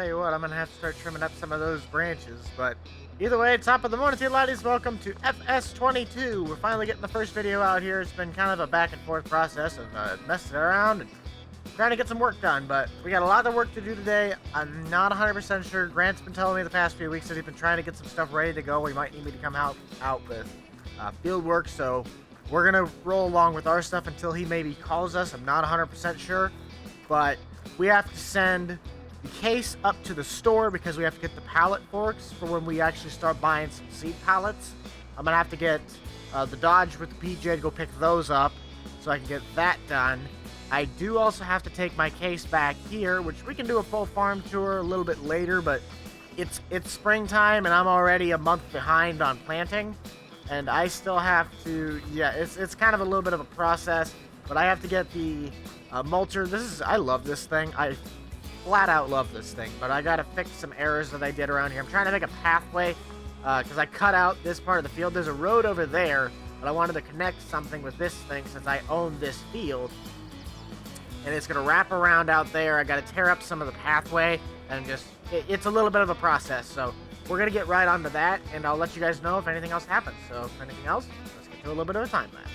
tell you what, I'm gonna have to start trimming up some of those branches. But either way, top of the morning to you, laddies. Welcome to FS22. We're finally getting the first video out here. It's been kind of a back and forth process of messing around and trying to get some work done. But we got a lot of work to do today. I'm not 100% sure. Grant's been telling me the past few weeks that he's been trying to get some stuff ready to go. We might need me to come out with field work. So we're gonna roll along with our stuff until he maybe calls us. I'm not 100% sure, but we have to send the case up to the store because we have to get the pallet forks for when we actually start buying some seed pallets. I'm gonna have to get the Dodge with the PJ to go pick those up so I can get that done. I do also have to take my case back here, which we can do a full farm tour a little bit later, but it's springtime and I'm already a month behind on planting, and I still have to, it's kind of a little bit of a process, but I have to get the mulcher. I love this thing. I flat out love this thing, but I gotta fix some errors that I did around here. I'm trying to make a pathway because I cut out this part of the field. There's a road over there, but I wanted to connect something with this thing since I own this field, and it's gonna wrap around out there. I gotta tear up some of the pathway, and it's a little bit of a process. So we're gonna get right onto that, and I'll let you guys know if anything else happens. So if anything else, let's get to a little bit of a time lapse.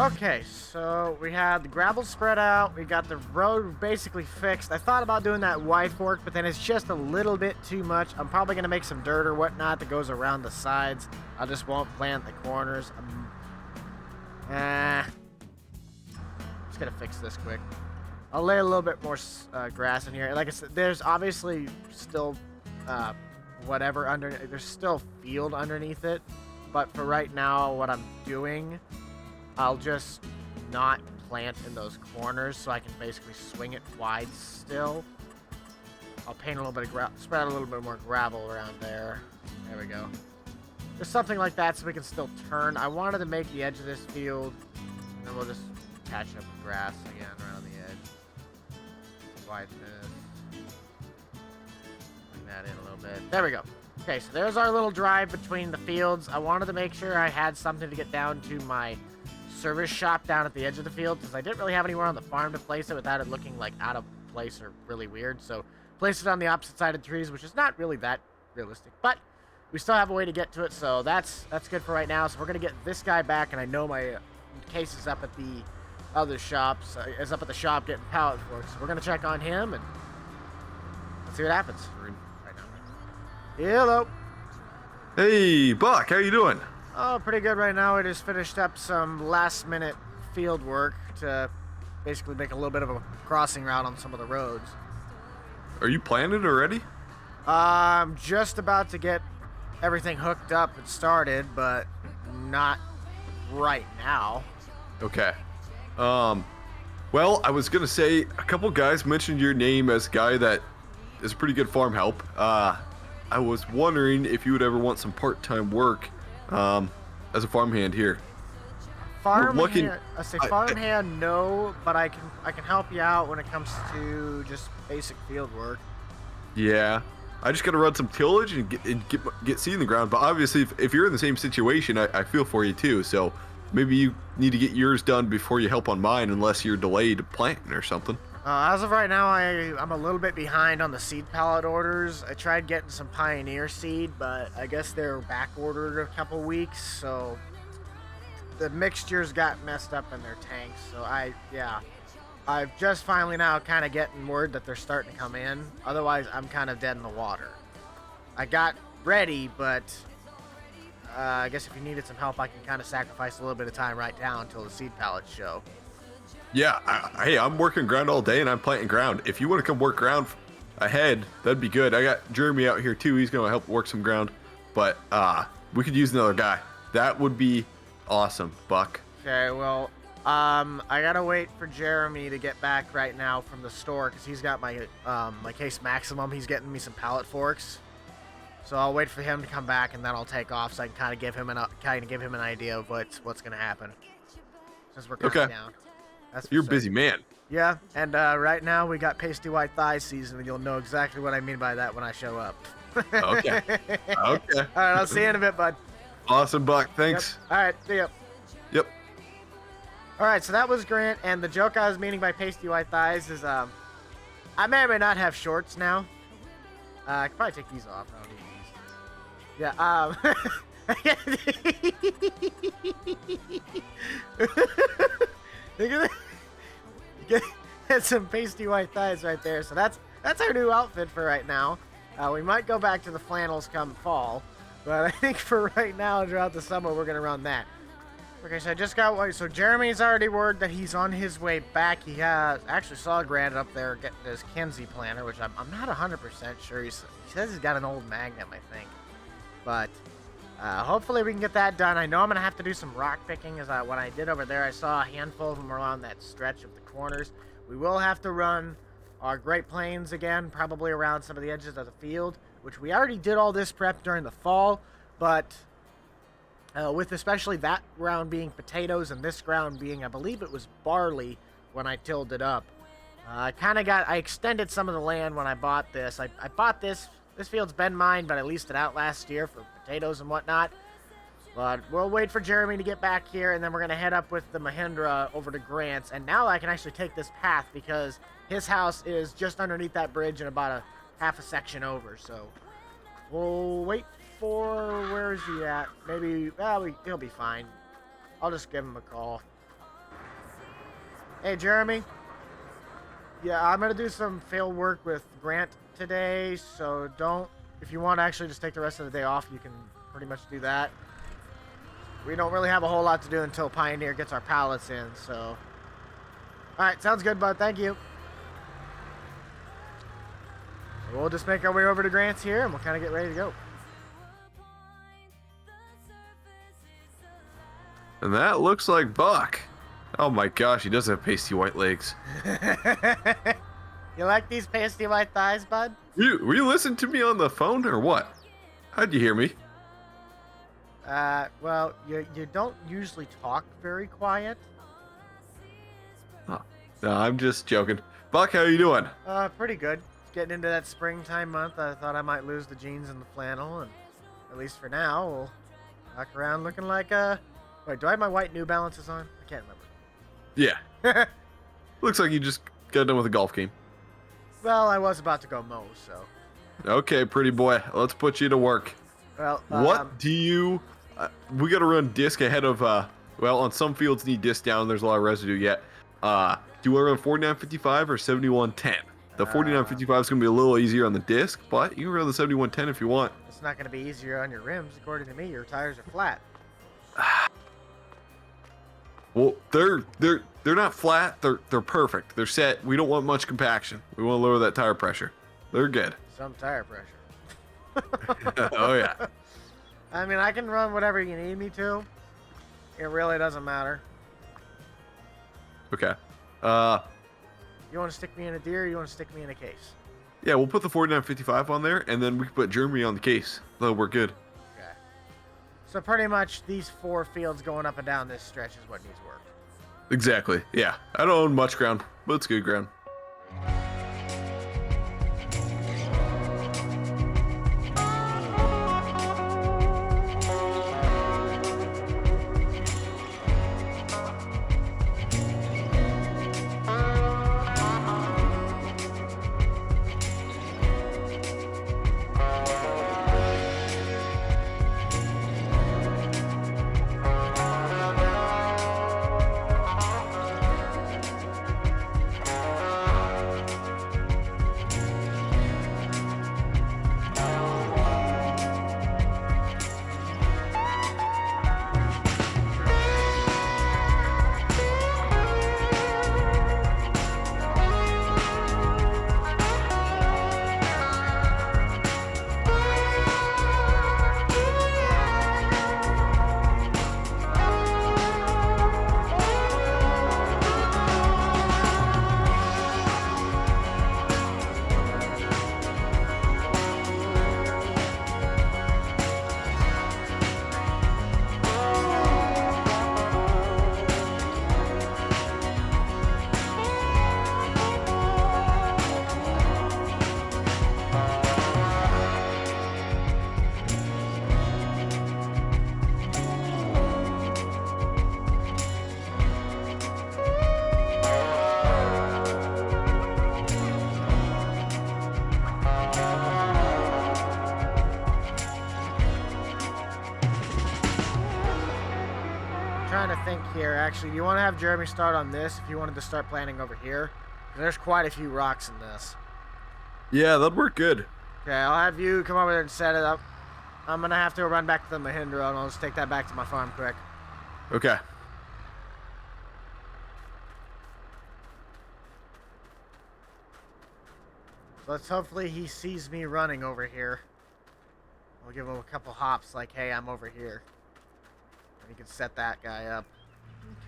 Okay, so we had the gravel spread out, we got the road basically fixed. I thought about doing that wide fork, but then it's just a little bit too much. I'm probably going to make some dirt or whatnot that goes around the sides. I just won't plant the corners. Just going to fix this quick. I'll lay a little bit more grass in here. Like I said, there's obviously still whatever underneath. There's still field underneath it, but for right now, what I'm doing, I'll just not plant in those corners so I can basically swing it wide still. I'll paint a little bit of gravel, spread a little bit more gravel around there. There we go. Just something like that so we can still turn. I wanted to make the edge of this field, and then we'll just patch up the grass again around the edge. Widen this. Bring that in a little bit. There we go. Okay, so there's our little drive between the fields. I wanted to make sure I had something to get down to my service shop down at the edge of the field, because I didn't really have anywhere on the farm to place it without it looking like out of place or really weird. So placed it on the opposite side of the trees, which is not really that realistic, but we still have a way to get to it, so that's good for right now. So we're gonna get this guy back, and I know my case is up at the other shops, is up at the shop getting pallet forks. So we're gonna check on him and let's see what happens right now. Hello. Hey, Buck, how you doing? Oh, pretty good right now. We just finished up some last-minute field work to basically make a little bit of a crossing route on some of the roads. Are you planning already? I'm just about to get everything hooked up and started, but not right now. Okay. Well, I was gonna say, a couple guys mentioned your name as a guy that is pretty good farm help. I was wondering if you would ever want some part-time work as a farmhand here. Farmhand, no, but I can help you out when it comes to just basic field work. Yeah, I just gotta run some tillage and get seed in the ground. But obviously, if you're in the same situation, I feel for you too. So maybe you need to get yours done before you help on mine, unless you're delayed planting or something. As of right now, I'm a little bit behind on the seed pallet orders. I tried getting some Pioneer seed, but I guess they're back ordered a couple weeks, so the mixtures got messed up in their tanks. So I've just finally now kind of getting word that they're starting to come in. Otherwise, I'm kind of dead in the water. I got ready, but I guess if you needed some help, I can kind of sacrifice a little bit of time right now until the seed pallets show. Yeah, hey, I'm working ground all day and I'm planting ground. If you want to come work ground ahead, that'd be good. I got Jeremy out here too. He's gonna help work some ground, but we could use another guy. That would be awesome, Buck. Okay, well, I gotta wait for Jeremy to get back right now from the store because he's got my my case maximum. He's getting me some pallet forks, so I'll wait for him to come back and then I'll take off so I can kind of give him an idea of what's gonna happen since we're coming down. You're a busy man. Yeah, and right now we got pasty white thighs season, and you'll know exactly what I mean by that when I show up. Okay. Okay. All right, I'll see you in a bit, bud. Awesome, Buck. Thanks. Yep. All right, see ya. Yep. All right, so that was Grant, and the joke I was meaning by pasty white thighs is I may or may not have shorts now. I could probably take these off. I don't need these. Yeah. Get some pasty white thighs right there. So that's our new outfit for right now. We might go back to the flannels come fall, but I think for right now, throughout the summer, we're gonna run that. Okay, so I just got one. So Jeremy's already word that he's on his way back. He has actually saw Grant up there getting his Kinsey planter, which I'm not 100% sure. He says he's got an old Magnum, I think, but hopefully we can get that done. I know I'm gonna have to do some rock picking, as when I did over there, I saw a handful of them around that stretch of the corners. We will have to run our Great Plains again, probably around some of the edges of the field, which we already did all this prep during the fall, but with especially that ground being potatoes and this ground being, I believe it was barley when I tilled it up. I extended some of the land when I bought this. I bought this field's been mine, but I leased it out last year for potatoes and whatnot. But we'll wait for Jeremy to get back here, and then we're going to head up with the Mahindra over to Grant's. And now I can actually take this path because his house is just underneath that bridge and about a half a section over. So we'll wait for, where is he at? Maybe, he'll be fine. I'll just give him a call. Hey, Jeremy. Yeah, I'm going to do some field work with Grant today, so if you want to actually just take the rest of the day off, you can pretty much do that. We don't really have a whole lot to do until Pioneer gets our pallets in, so. Alright, sounds good, bud. Thank you. So we'll just make our way over to Grant's here, and we'll kind of get ready to go. And that looks like Buck. Oh my gosh, he does have pasty white legs. You like these pasty white thighs, bud? Were you listening to me on the phone or what? How'd you hear me? Well, you don't usually talk very quiet. Oh, no, I'm just joking. Buck, how you doing? Pretty good. Getting into that springtime month, I thought I might lose the jeans and the flannel, and at least for now, we'll walk around looking like, wait, do I have my white New Balances on? I can't remember. Yeah. Looks like you just got done with a golf game. Well, I was about to go mow, so. Okay, pretty boy. Let's put you to work. Well, what do you... we got to run disc ahead of... well, on some fields need disc down. There's a lot of residue yet. Do you want to run 4955 or 7110? The 4955 is going to be a little easier on the disc, but you can run the 7110 if you want. It's not going to be easier on your rims. According to me, your tires are flat. Well, they're not flat. They're perfect. They're set. We don't want much compaction. We want to lower that tire pressure. They're good. Some tire pressure. Oh yeah. I mean, I can run whatever you need me to. It really doesn't matter. Okay. You want to stick me in a deer, or you want to stick me in a case? Yeah, we'll put the 4955 on there, and then we can put Jeremy on the case. That'll work good. Okay. So pretty much these 4 fields going up and down this stretch is what needs work. Exactly. Yeah. I don't own much ground, but it's good ground. trying to think here. Actually, do you want to have Jeremy start on this if you wanted to start planning over here? There's quite a few rocks in this. Yeah, that'd work good. Okay, I'll have you come over there and set it up. I'm gonna have to run back to the Mahindra, and I'll just take that back to my farm quick. Okay. Let's hopefully he sees me running over here. I'll give him a couple hops like, hey, I'm over here. And he can set that guy up.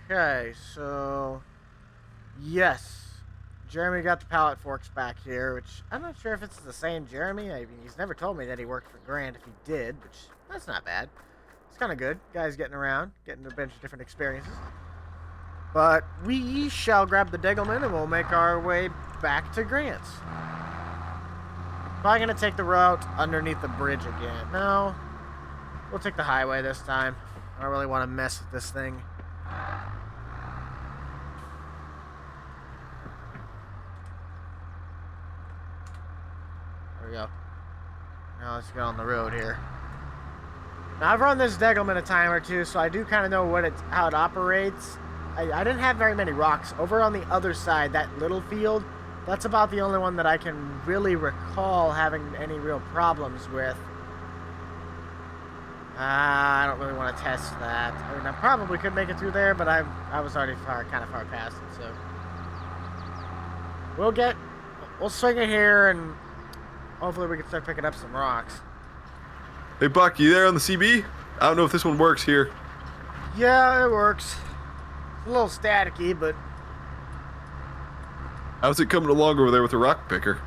Okay, so... Yes. Jeremy got the pallet forks back here, which I'm not sure if it's the same Jeremy. I mean, he's never told me that he worked for Grant if he did, which that's not bad. It's kind of good. Guy's getting around, getting a bunch of different experiences. But we shall grab the Degelman and we'll make our way back to Grant's. Probably going to take the route underneath the bridge again. No, we'll take the highway this time. I don't really want to mess with this thing. There we go. Now let's get on the road here. Now I've run this Degelman a time or two, so I do kind of know how it operates. I didn't have very many rocks. Over on the other side, that little field, that's about the only one that I can really recall having any real problems with. I don't really want to test that. I mean, I probably could make it through there, but I was already kind of far past it, so. We'll swing it here, and hopefully we can start picking up some rocks. Hey, Buck, you there on the CB? I don't know if this one works here. Yeah, it works. It's a little staticky, but... How's it coming along over there with the rock picker?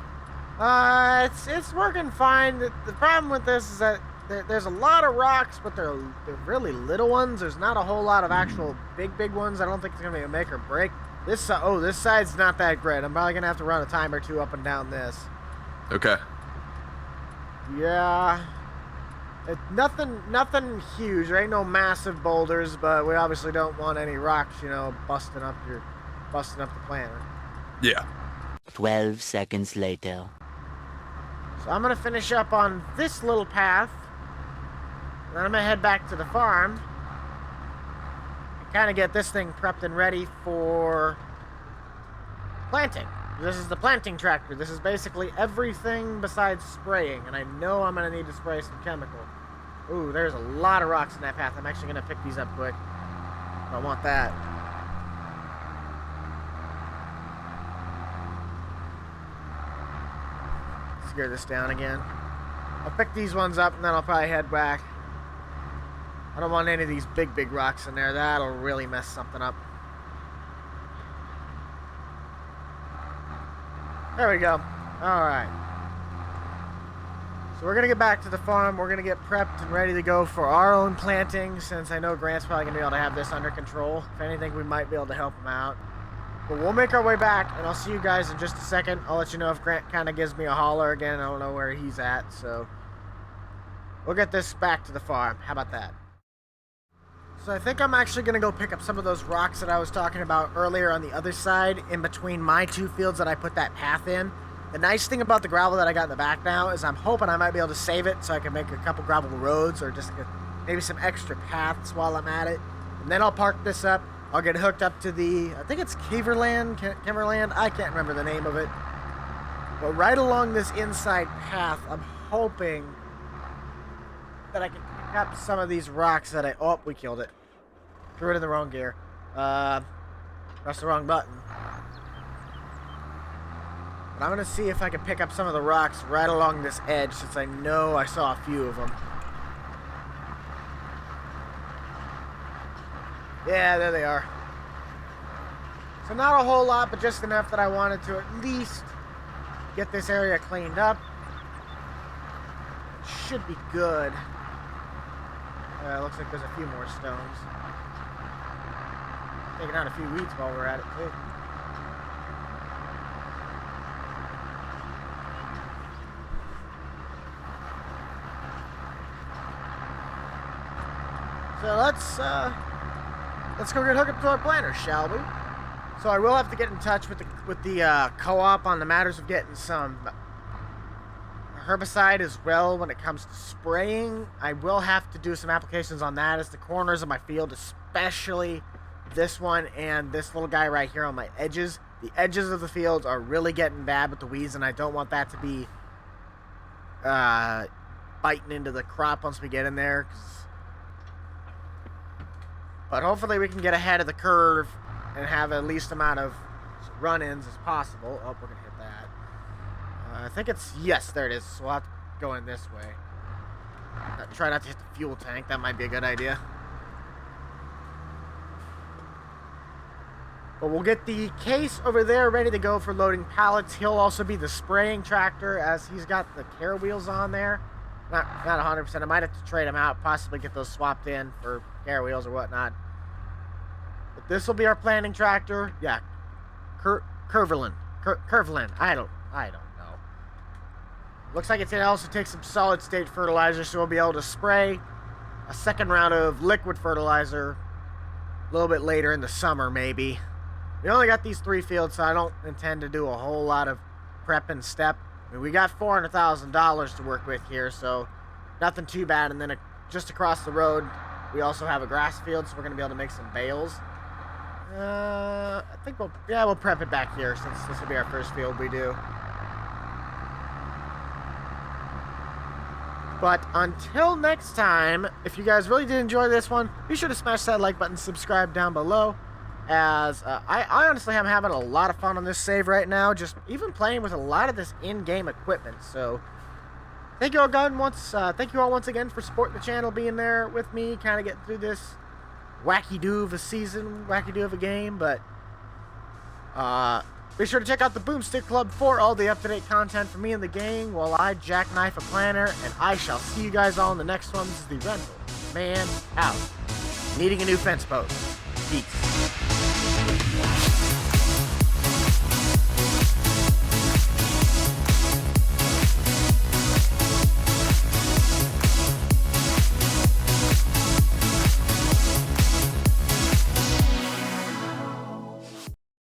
It's working fine. The problem with this is that there's a lot of rocks, but they're really little ones. There's not a whole lot of actual big ones. I don't think it's gonna be a make or break. This side's not that great. I'm probably gonna have to run a time or two up and down this. Okay. Yeah. Nothing huge. There ain't no massive boulders, but we obviously don't want any rocks, you know, busting up the planter. Yeah. 12 seconds later. So I'm gonna finish up on this little path, and then I'm gonna head back to the farm and kind of get this thing prepped and ready for planting. This is the planting tractor. This is basically everything besides spraying, and I know I'm gonna need to spray some chemical. Ooh, there's a lot of rocks in that path. I'm actually gonna pick these up quick. I want that. Gear this down again. I'll pick these ones up and then I'll probably head back. I don't want any of these big rocks in there. That'll really mess something up. There we go. Alright. So we're going to get back to the farm. We're going to get prepped and ready to go for our own planting, since I know Grant's probably going to be able to have this under control. If anything, we might be able to help him out. But we'll make our way back, and I'll see you guys in just a second. I'll let you know if Grant kind of gives me a holler again. I don't know where he's at, so we'll get this back to the farm. How about that? So I think I'm actually going to go pick up some of those rocks that I was talking about earlier on the other side, in between my two fields that I put that path in. The nice thing about the gravel that I got in the back now is I'm hoping I might be able to save it so I can make a couple gravel roads, or just maybe some extra paths while I'm at it. And then I'll park this up. I'll get hooked up to the, I think it's Kimberland, I can't remember the name of it. But right along this inside path, I'm hoping that I can pick up some of these rocks that oh, we killed it. Threw it in the wrong gear. Pressed the wrong button. But I'm going to see if I can pick up some of the rocks right along this edge, since I know I saw a few of them. Yeah, there they are. So not a whole lot, but just enough that I wanted to at least get this area cleaned up. It should be good. Looks like there's a few more stones. Taking out a few weeds while we're at it, too. So let's go get hooked up to our planter, shall we? So I will have to get in touch with the co-op on the matters of getting some herbicide as well when it comes to spraying. I will have to do some applications on that as the corners of my field, especially this one and this little guy right here on my edges. The edges of the fields are really getting bad with the weeds, and I don't want that to be biting into the crop once we get in there. But hopefully we can get ahead of the curve and have the least amount of run-ins as possible. Oh, we're going to hit that. I think it's, yes, there it is. So we'll have to go in this way. Try not to hit the fuel tank. That might be a good idea. But we'll get the case over there ready to go for loading pallets. He'll also be the spraying tractor as he's got the care wheels on there. Not 100%. I might have to trade them out, possibly get those swapped in for care wheels or whatnot. But this will be our planting tractor. Yeah, Curvelin. I don't know. Looks like it's gonna also take some solid state fertilizer, so we'll be able to spray a second round of liquid fertilizer a little bit later in the summer, maybe. We only got these 3 fields, so I don't intend to do a whole lot of prep and step. I mean, we got $400,000 to work with here, so nothing too bad. And then just across the road, we also have a grass field, so we're gonna be able to make some bales. I think we'll prep it back here since this will be our first field we do. But until next time, if you guys really did enjoy this one, be sure to smash that like button, subscribe down below. As I honestly am having a lot of fun on this save right now, just even playing with a lot of this in-game equipment. So thank you all once again for supporting the channel, being there with me, kind of getting through this wacky-do of a season, wacky-do of a game. But be sure to check out the Boomstick Club for all the up-to-date content from me and the gang while I jackknife a planter, and I shall see you guys all in the next one. This is the Rental Man out. Needing a new fence post. Peace.